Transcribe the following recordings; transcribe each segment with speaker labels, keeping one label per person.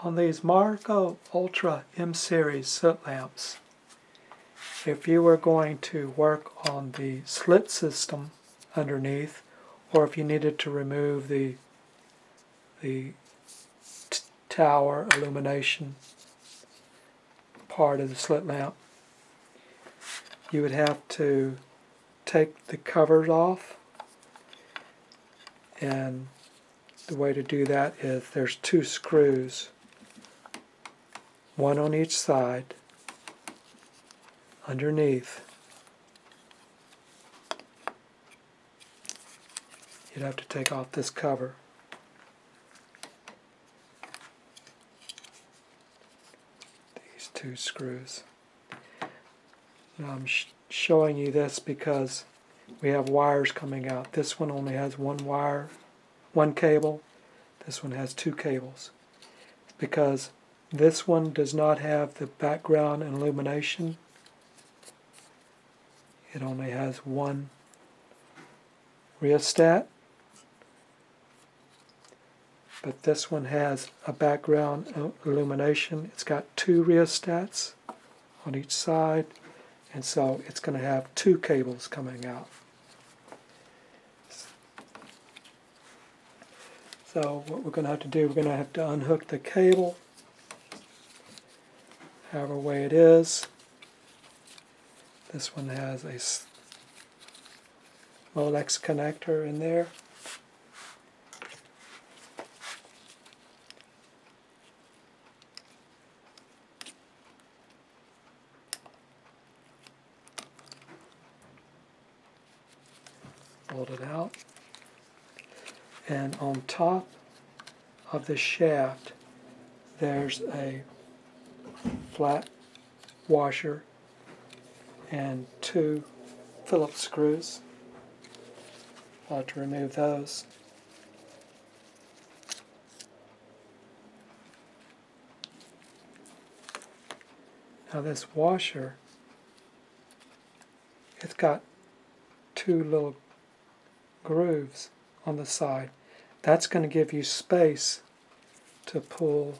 Speaker 1: On these Marco Ultra M Series soot lamps, if you were going to work on the slit system underneath, or if you needed to remove the tower illumination part of the slit lamp, you would have to take the covers off, and the way to do that is there's 2 screws, one on each side, underneath. You'd have to take off this cover. These 2 screws. Now I'm showing you this because we have wires coming out. This one only has one wire, one cable. This one has 2 cables. It's because this one does not have the background and illumination. It only has one rheostat. But this one has a background illumination. It's got 2 rheostats on each side, and so it's going to have 2 cables coming out. So what we're going to have to do, we're going to have to unhook the cable, however way it is. This one has a Molex connector in there. Fold it out. And on top of the shaft, there's a flat washer and 2 Phillips screws. I'll have to remove those. Now this washer, it's got 2 little grooves on the side. That's going to give you space to pull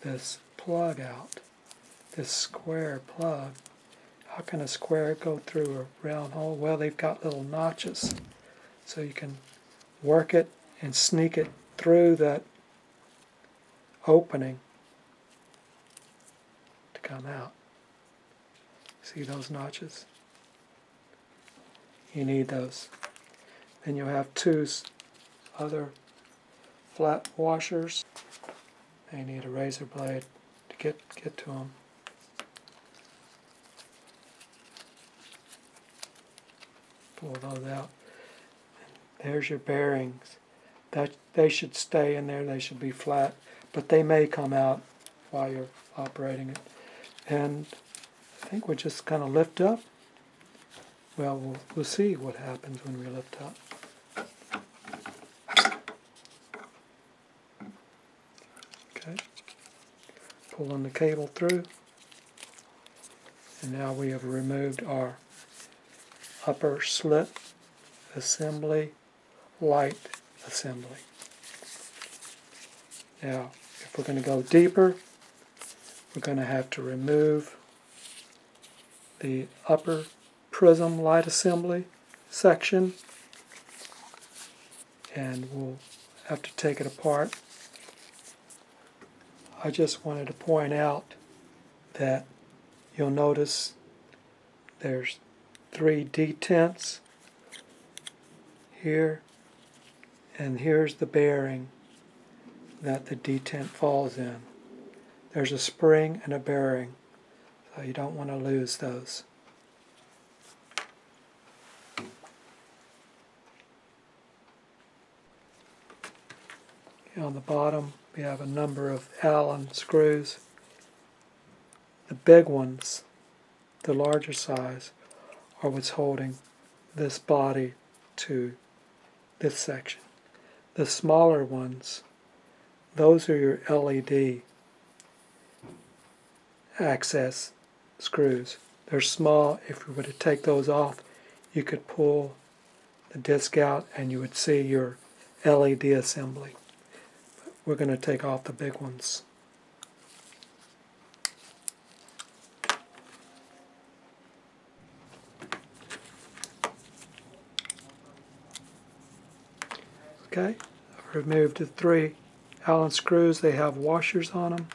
Speaker 1: this plug out, this square plug. How can a square go through a round hole? Well, they've got little notches, so you can work it and sneak it through that opening to come out. See those notches? You need those. Then you'll have 2 other flat washers. You need a razor blade to get to them. Pull those out. There's your bearings. They should stay in there. They should be flat, but they may come out while you're operating it. And I think we just kind of lift up. Well, we'll see what happens when we lift up. Okay. Pulling the cable through. And now we have removed our upper slit assembly, light assembly. Now, if we're going to go deeper, we're going to have to remove the upper prism light assembly section, and we'll have to take it apart. I just wanted to point out that you'll notice there's 3 detents here, and here's the bearing that the detent falls in. There's a spring and a bearing, so you don't want to lose those. On the bottom we have a number of Allen screws. The big ones, the larger size, are what's holding this body to this section. The smaller ones, those are your LED access screws. They're small. If you were to take those off, you could pull the disc out and you would see your LED assembly. But we're going to take off the big ones Okay, I've removed the 3 Allen screws. They have washers on them.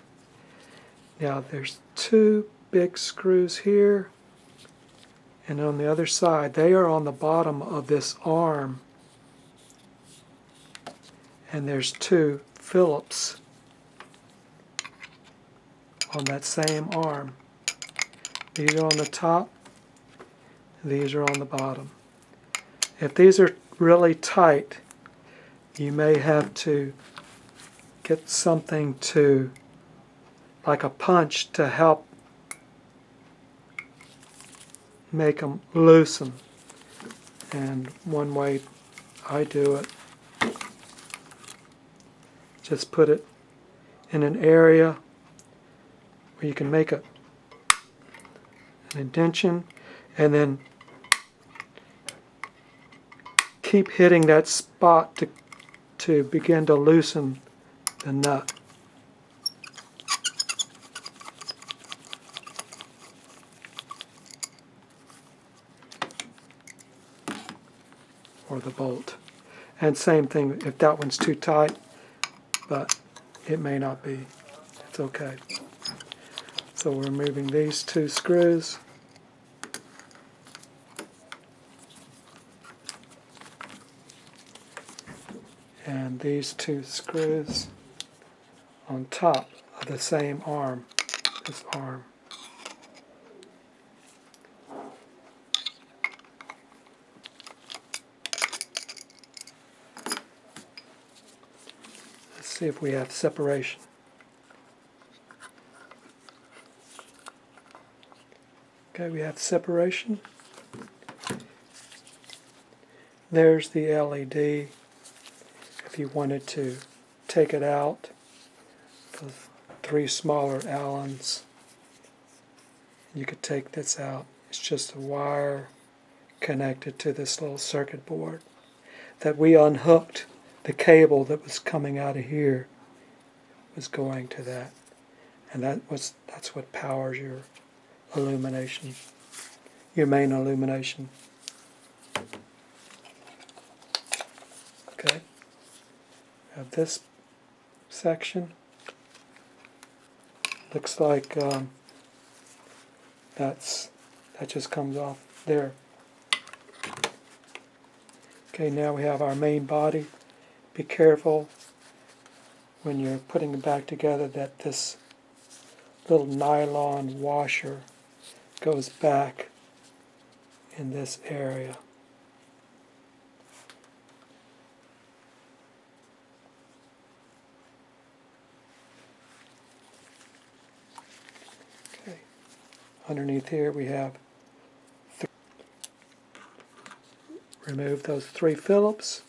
Speaker 1: Now there's 2 big screws here, and on the other side, they are on the bottom of this arm, and there's 2 Phillips on that same arm. These are on the top, these are on the bottom. If these are really tight, you may have to get something to, like a punch, to help make them loosen. And one way I do it, just put it in an area where you can make an indentation, and then keep hitting that spot to begin to loosen the nut. Or the bolt. And same thing if that one's too tight, but it may not be. It's okay. So we're removing these 2 screws. And these 2 screws on top of the same arm, this arm. Let's see if we have separation. Okay, we have separation. There's the LED. If you wanted to take it out, the 3 smaller Allens, you could take this out. It's just a wire connected to this little circuit board that we unhooked. The cable that was coming out of here was going to that, and that's what powers your illumination, your main illumination. Okay, have this section. Looks like that just comes off there. Okay, now we have our main body. Be careful when you're putting it back together that this little nylon washer goes back in this area. Okay. Underneath here we have remove those 3 Phillips.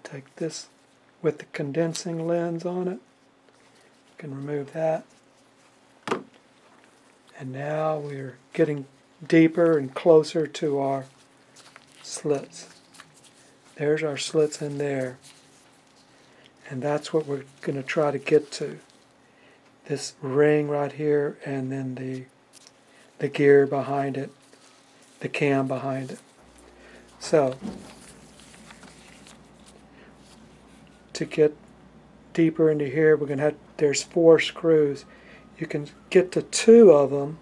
Speaker 1: Take this with the condensing lens on it. You can remove that. And now we're getting deeper and closer to our slits. There's our slits in there. And that's what we're going to try to get to. This ring right here, and then the gear behind it, the cam behind it. So, to get deeper into here, we're going to have, there's 4 screws. You can get to 2 of them,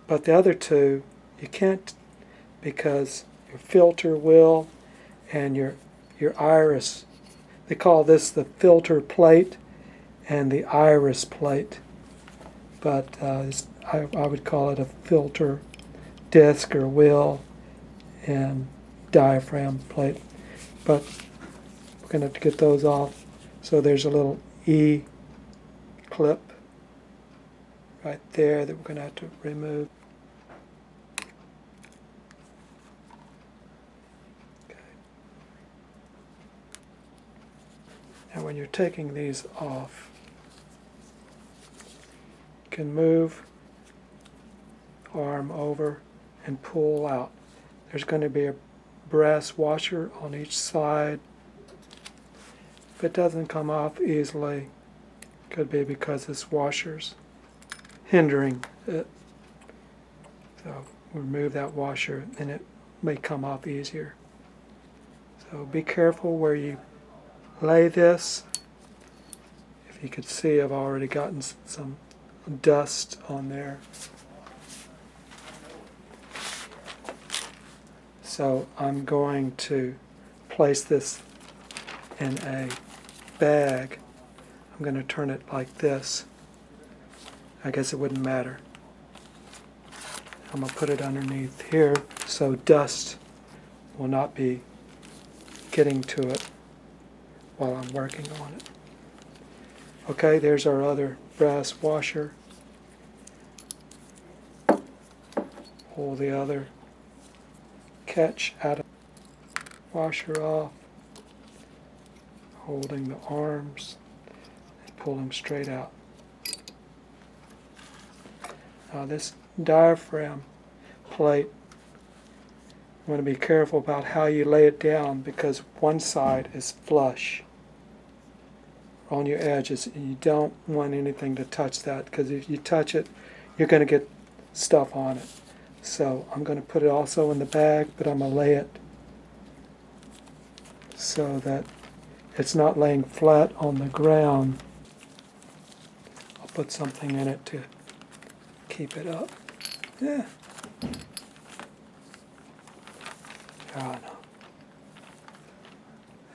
Speaker 1: but the other 2 you can't, because your filter will and your iris, they call this the filter plate and the iris plate, but I would call it a filter disc or wheel and diaphragm plate. But we're going to have to get those off. So there's a little E clip right there that we're going to have to remove. Okay. Now when you're taking these off, you can move arm over and pull out. There's going to be a brass washer on each side. If it doesn't come off easily, it could be because this washer's hindering it. So remove that washer, and it may come off easier. So be careful where you lay this. If you can see, I've already gotten some dust on there. So I'm going to place this in a bag. I'm going to turn it like this. I guess it wouldn't matter. I'm going to put it underneath here so dust will not be getting to it while I'm working on it. Okay, there's our other brass washer. Pull the other catch out of the washer off, holding the arms and pulling straight out. Now this diaphragm plate, you want to be careful about how you lay it down because one side is flush on your edges and you don't want anything to touch that because if you touch it, you're going to get stuff on it. So I'm going to put it also in the bag, but I'm going to lay it so that it's not laying flat on the ground. I'll put something in it to keep it up. Yeah. Oh, no.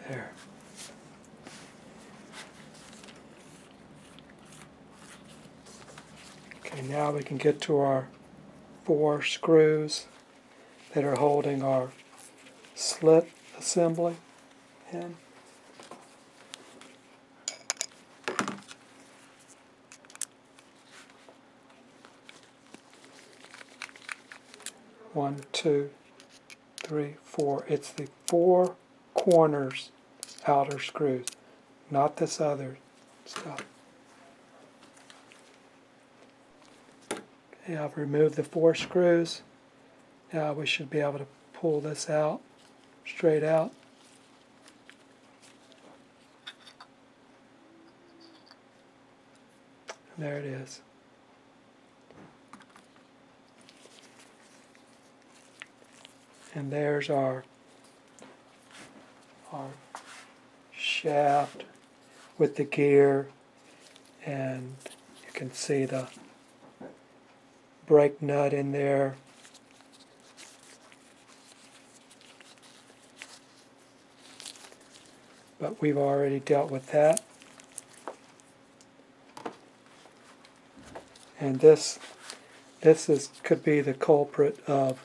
Speaker 1: There. Okay, now we can get to our 4 screws that are holding our slit assembly in. One, two, three, four. It's the 4 corners outer screws, not this other stuff. Okay, I've removed the 4 screws. Now we should be able to pull this out, straight out. And there it is. And there's our shaft with the gear, and you can see the brake nut in there. But we've already dealt with that. And this could be the culprit of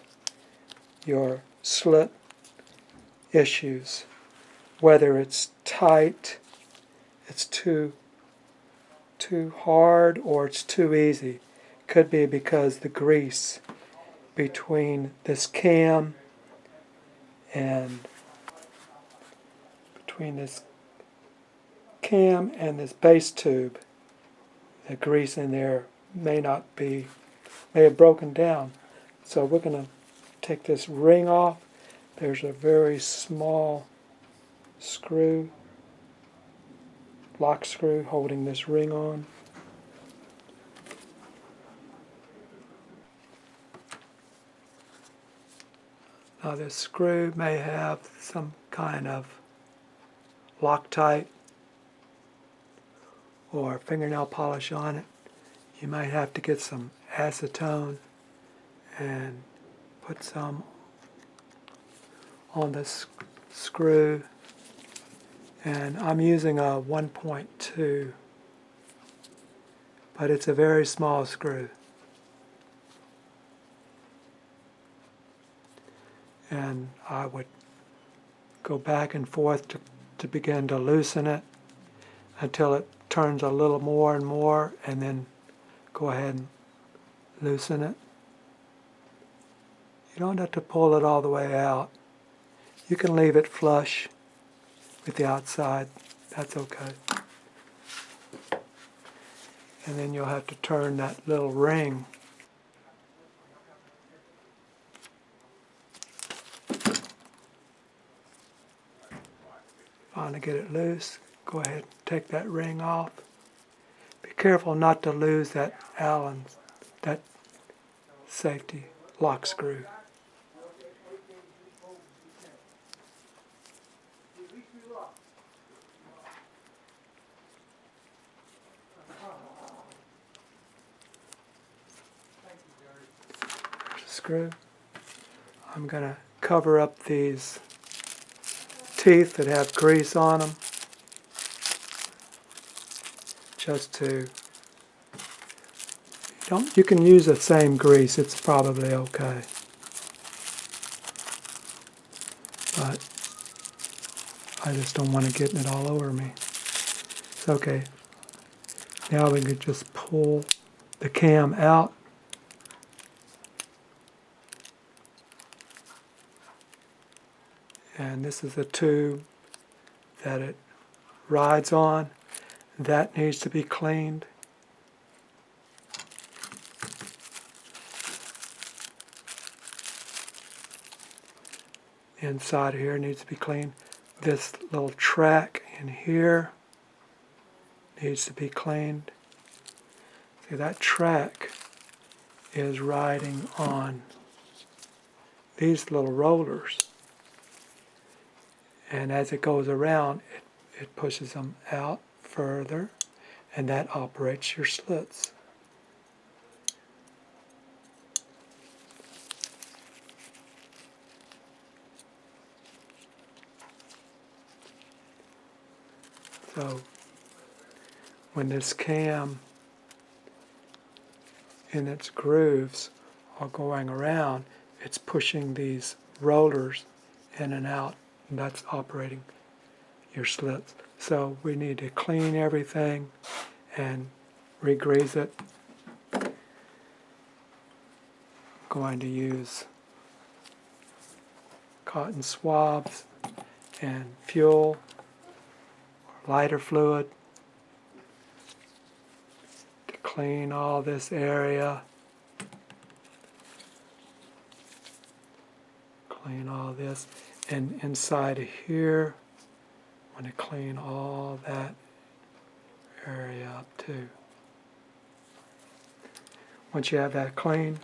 Speaker 1: your slit issues. Whether it's tight, it's too hard, or it's too easy. Could be because the grease between this cam and this base tube, the grease in there may have broken down. So we're going to take this ring off. There's a very small screw, lock screw, holding this ring on. Now this screw may have some kind of Loctite or fingernail polish on it. You might have to get some acetone and put some on this screw. And I'm using a 1.2, but it's a very small screw. And I would go back and forth to begin to loosen it until it turns a little more and more, and then go ahead and loosen it. You don't have to pull it all the way out. You can leave it flush with the outside. That's okay. And then you'll have to turn that little ring. Finally get it loose. Go ahead and take that ring off. Be careful not to lose that Allen, that safety lock screw. There's a screw. I'm going to cover up these teeth that have grease on them, just to, you can use the same grease, it's probably okay. But I just don't want to get it all over me. It's okay. Now we could just pull the cam out. And this is the tube that it rides on. That needs to be cleaned. Inside here needs to be cleaned. This little track in here needs to be cleaned. See, that track is riding on these little rollers. And as it goes around, it pushes them out further, and that operates your slits. So when this cam in its grooves are going around, it's pushing these rollers in and out, and that's operating your slits. So we need to clean everything and re-grease it. I'm going to use cotton swabs and fuel or lighter fluid to clean all this area. Clean all this. And inside of here, I want to clean all that area up too. Once you have that clean,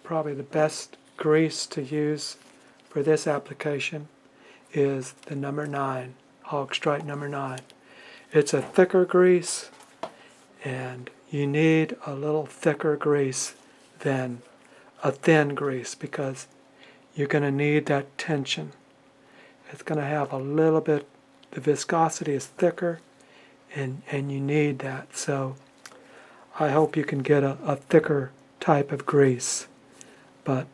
Speaker 1: probably the best grease to use for this application is the number 9, Haag-Streit number 9. It's a thicker grease, and you need a little thicker grease than a thin grease because you're going to need that tension. It's going to have a little bit, the viscosity is thicker, and you need that. So I hope you can get a thicker type of grease. But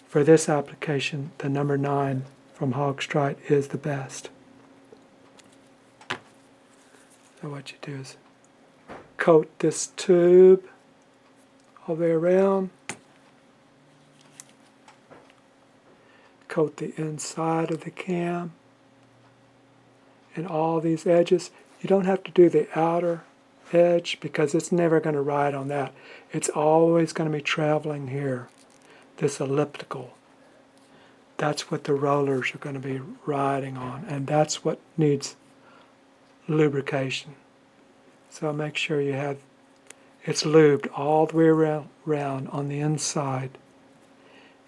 Speaker 1: for this application, the number 9 from Haag-Streit is the best. So what you do is coat this tube all the way around. Coat the inside of the cam and all these edges. You don't have to do the outer edge because it's never going to ride on that. It's always going to be traveling here, this elliptical. That's what the rollers are going to be riding on, and that's what needs lubrication. So make sure you have it's lubed all the way around on the inside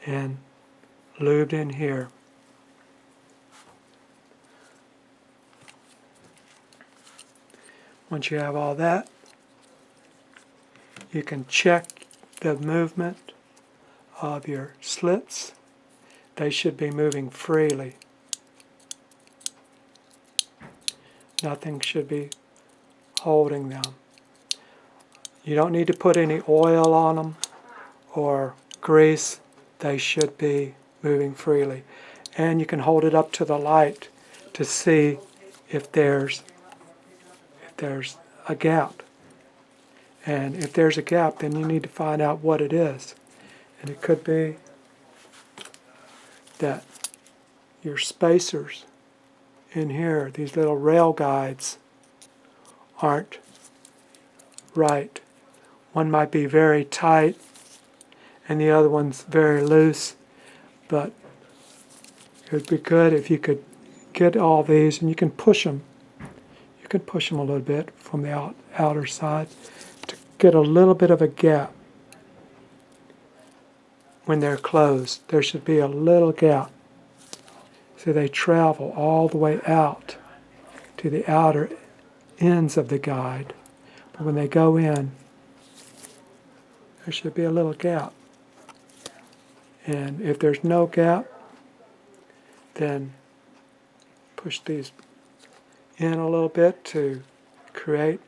Speaker 1: and lubed in here. Once you have all that, you can check the movement of your slits. They should be moving freely. Nothing should be holding them. You don't need to put any oil on them or grease. They should be moving freely. And you can hold it up to the light to see if there's a gap. And if there's a gap, then you need to find out what it is. And it could be that your spacers in here, these little rail guides, aren't right. One might be very tight and the other one's very loose, but it would be good if you could get all these, and you can push them. You can push them a little bit from the outer side get a little bit of a gap when they're closed. There should be a little gap. So they travel all the way out to the outer ends of the guide. But when they go in, there should be a little gap. And if there's no gap, then push these in a little bit to create.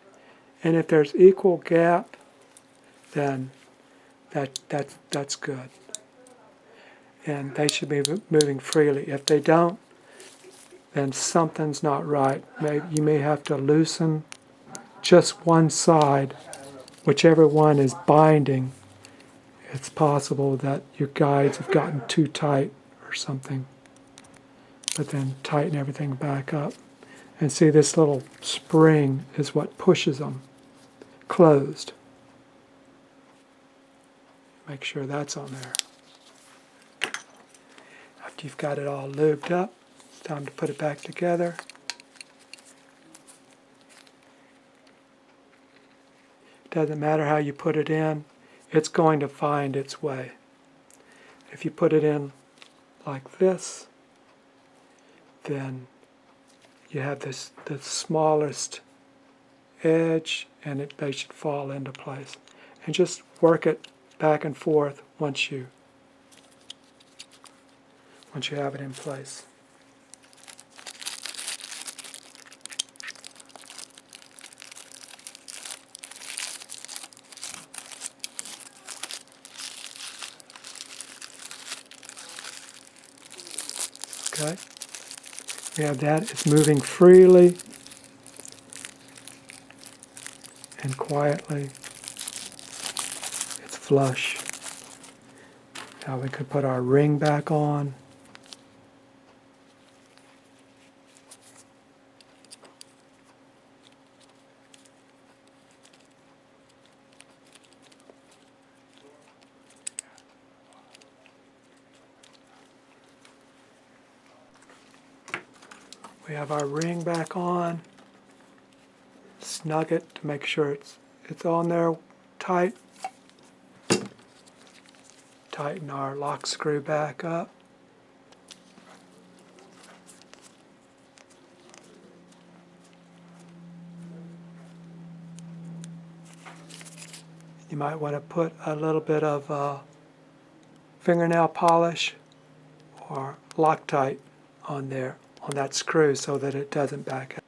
Speaker 1: And if there's equal gap, then that's good. And they should be moving freely. If they don't, then something's not right. You may have to loosen just one side, whichever one is binding. It's possible that your guides have gotten too tight or something. But then tighten everything back up. And see, this little spring is what pushes them closed. Make sure that's on there. After you've got it all lubed up, it's time to put it back together. Doesn't matter how you put it in, it's going to find its way. If you put it in like this, then you have the smallest edge, and they should fall into place. And just work it back and forth once you have it in place. Okay, we have that. It's moving freely and quietly. It's flush. Now we could put our ring back on. We have our ring back on. Snug it to make sure it's on there tight. Tighten our lock screw back up. You might want to put a little bit of fingernail polish or Loctite on there, on that screw, so that it doesn't back up.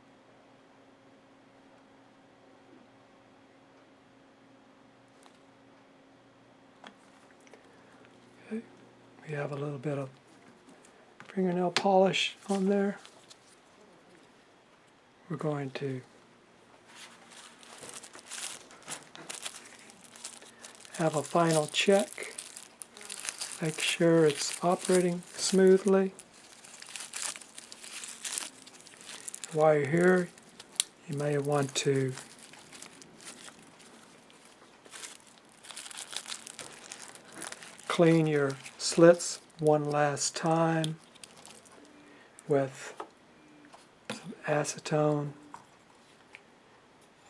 Speaker 1: Okay. We have a little bit of fingernail polish on there. We're going to have a final check. Make sure it's operating smoothly. While you're here, you may want to clean your slits one last time with some acetone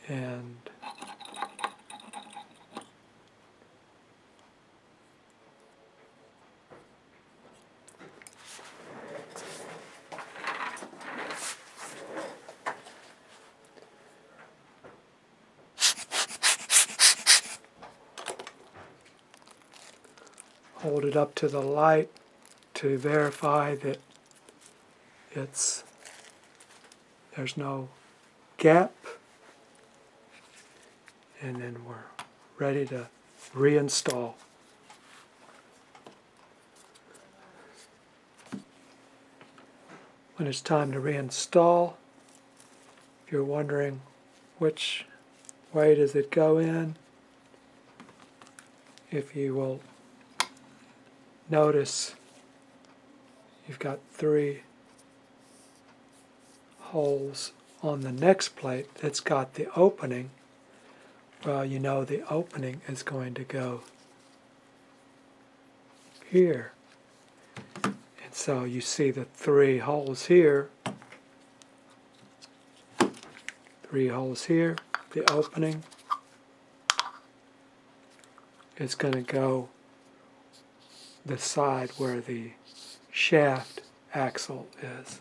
Speaker 1: and hold it up to the light to verify that there's no gap, and then we're ready to reinstall. When it's time to reinstall, if you're wondering which way does it go in, if you will notice, you've got 3 holes on the next plate that's got the opening. Well, you know the opening is going to go here. And so you see the 3 holes here, 3 holes here, the opening, is going to go the side where the shaft axle is.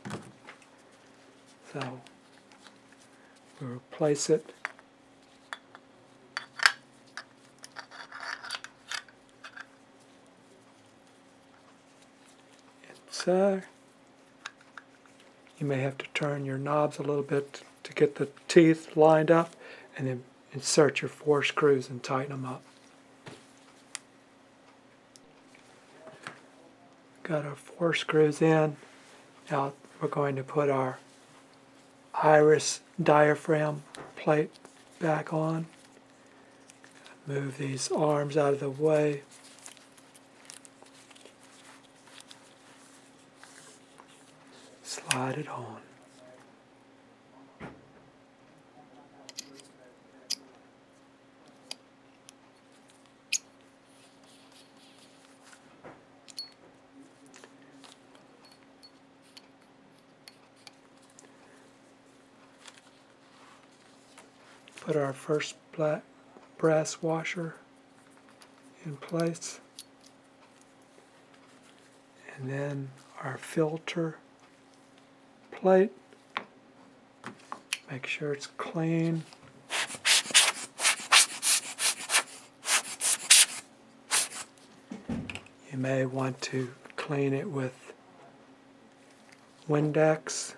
Speaker 1: So we replace it. So you may have to turn your knobs a little bit to get the teeth lined up, and then insert your 4 screws and tighten them up. Got our 4 screws in. Now we're going to put our iris diaphragm plate back on. Move these arms out of the way. Slide it on. Put our first black brass washer in place, and then our filter plate. Make sure it's clean. You may want to clean it with Windex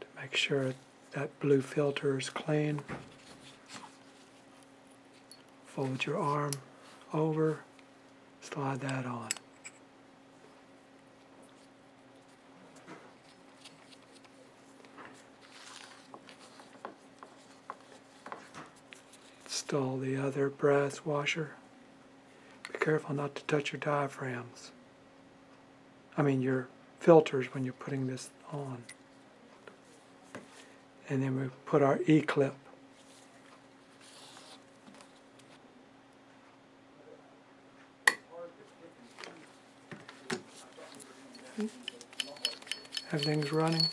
Speaker 1: to make sure that blue filter is clean. Fold your arm over, slide that on. Install the other brass washer. Be careful not to touch your diaphragms. Your filters when you're putting this on. And then we put our E-clip. Everything's running.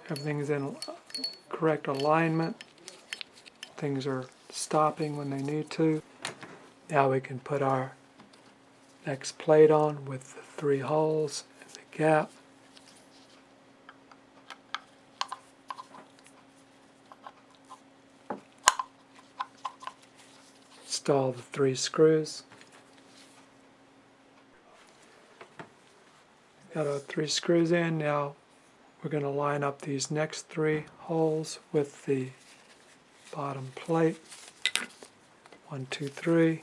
Speaker 1: Everything's in correct alignment. Things are stopping when they need to. Now we can put our next plate on with the 3 holes and the gap. Install the 3 screws. Got our 3 screws in. Now we're going to line up these next 3 holes with the bottom plate. 1, 2, 3.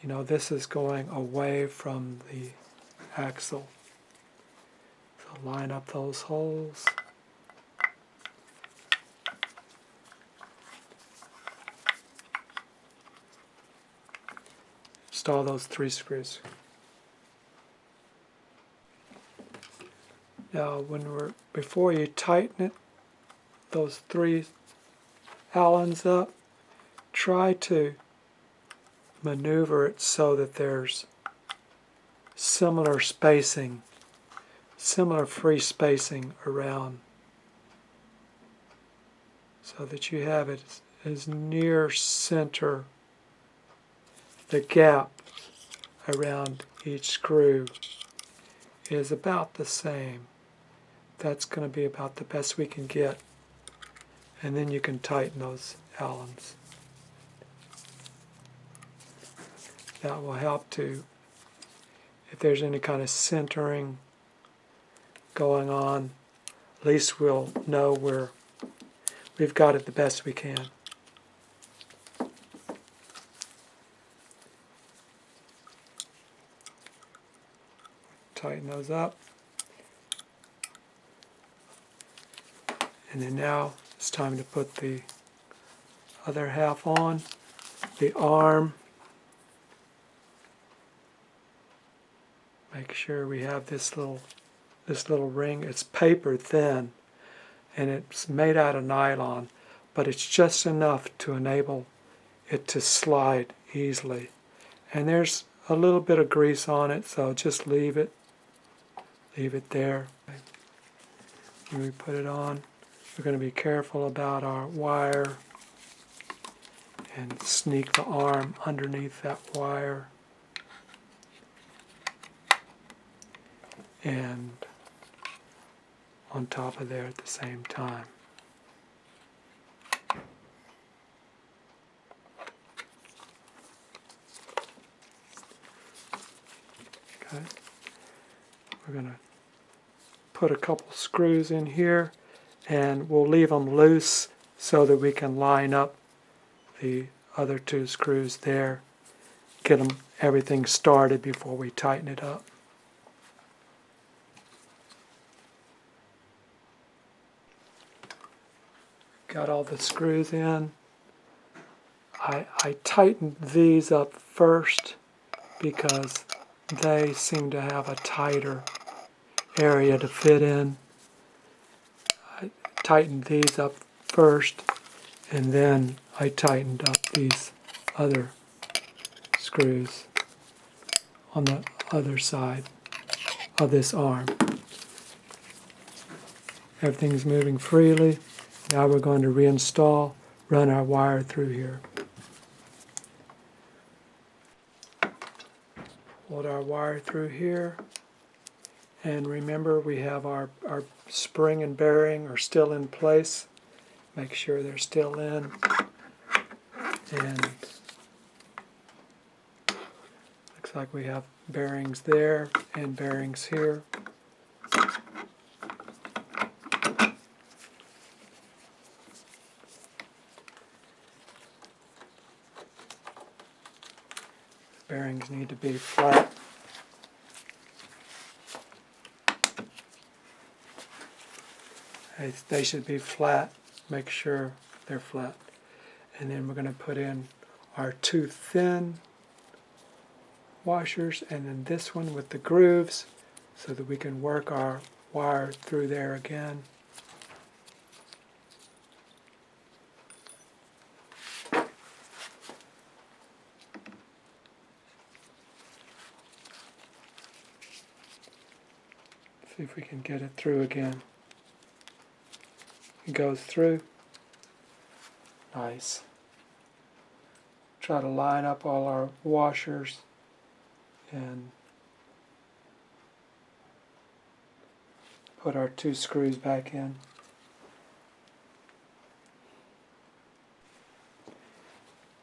Speaker 1: This is going away from the axle. So line up those holes. Install those 3 screws. Now before you tighten it, those 3 Allens up, try to maneuver it so that there's similar spacing, similar free spacing around, so that you have it as near center. The gap around each screw is about the same. That's going to be about the best we can get. And then you can tighten those Allens. That will help to, if there's any kind of centering going on, at least we'll know we've got it the best we can. Tighten those up. And then now it's time to put the other half on. The arm. Make sure we have this little ring. It's paper thin, and it's made out of nylon, but it's just enough to enable it to slide easily. And there's a little bit of grease on it, so just leave it there. When we put it on, we're going to be careful about our wire and sneak the arm underneath that wire and on top of there at the same time. Okay. We're going to put a couple screws in here, and we'll leave them loose so that we can line up the other two screws there, get everything started before we tighten it up. Got all the screws in. I tightened these up first because they seem to have a tighter area to fit in. I tightened these up first, and then I tightened up these other screws on the other side of this arm. Everything's moving freely. Now we're going to reinstall, run our wire through here. Pulled our wire through here, and remember we have our spring and bearing are still in place. Make sure they're still in, and looks like we have bearings there and bearings here. Bearings need to be flat. They should be flat. Make sure they're flat. And then we're going to put in our two thin washers, and then this one with the grooves so that we can work our wire through there again. See if we can get it through again. It goes through. Nice. Try to line up all our washers and put our two screws back in.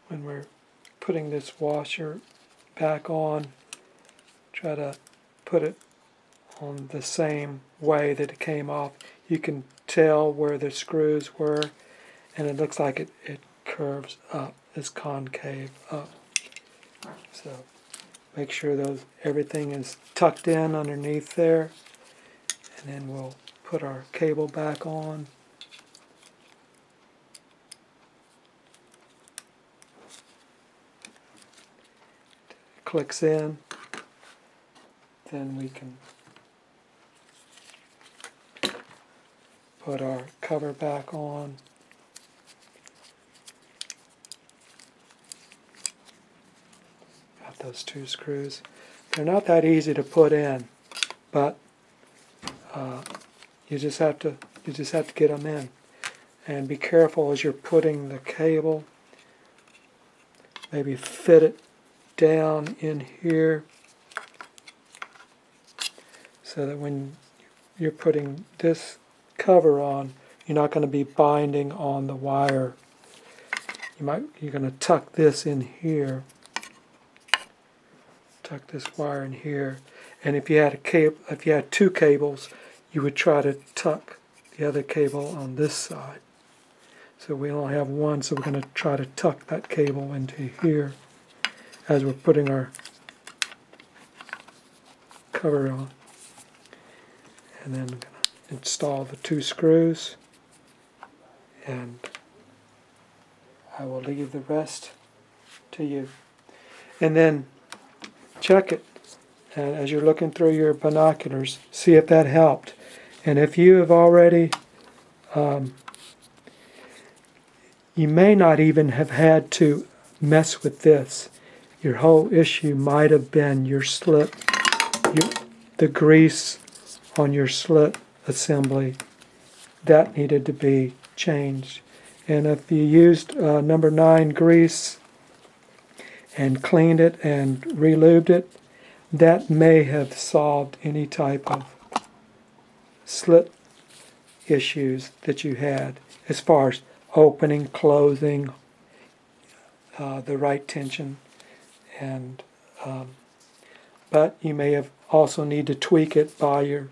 Speaker 1: When we're putting this washer back on, try to put it on the same way that it came off. You can tell where the screws were, and it looks like it curves up, is concave up. So make sure everything is tucked in underneath there, and then we'll put our cable back on. It clicks in, then we can put our cover back on. Got those two screws. They're not that easy to put in, but you just have to get them in. And be careful as you're putting the cable. Maybe fit it down in here so that when you're putting this cover on, you're not going to be binding on the wire. You're going to tuck this in here. Tuck this wire in here. And if you had two cables, you would try to tuck the other cable on this side. So we only have one, so we're going to try to tuck that cable into here as we're putting our cover on. And then I'm going to install the two screws, and I will leave the rest to you. And then check it, and as you're looking through your binoculars, see if that helped. And if you have already, you may not even have had to mess with this. Your whole issue might have been your slit, the grease on your slit assembly. That needed to be changed. And if you used number 9 grease and cleaned it and relubed it, that may have solved any type of slit issues that you had as far as opening, closing, the right tension, and but you may have also need to tweak it by your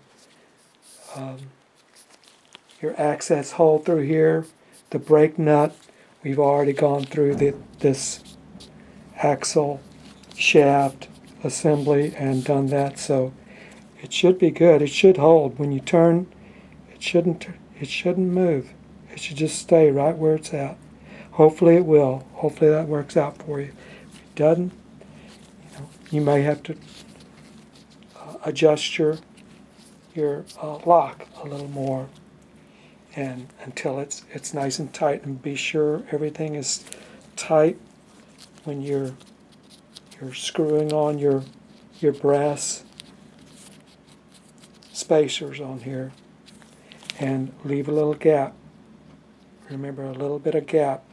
Speaker 1: access hole through here, the brake nut. We've already gone through this axle shaft assembly and done that, so it should be good. It should hold. When you turn, it shouldn't move. It should just stay right where it's at. Hopefully it will. Hopefully that works out for you. If it doesn't, you may have to adjust your lock a little more, and until it's nice and tight, and be sure everything is tight when you're screwing on your brass spacers on here, and leave a little gap. Remember, a little bit of gap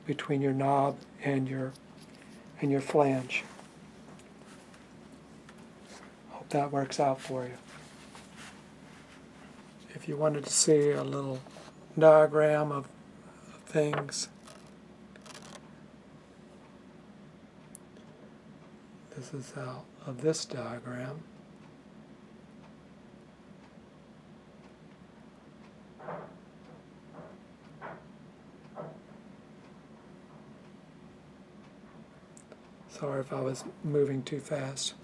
Speaker 1: between your knob and your flange. Hope that works out for you. If you wanted to see a little diagram of things, this is out of this diagram. Sorry if I was moving too fast.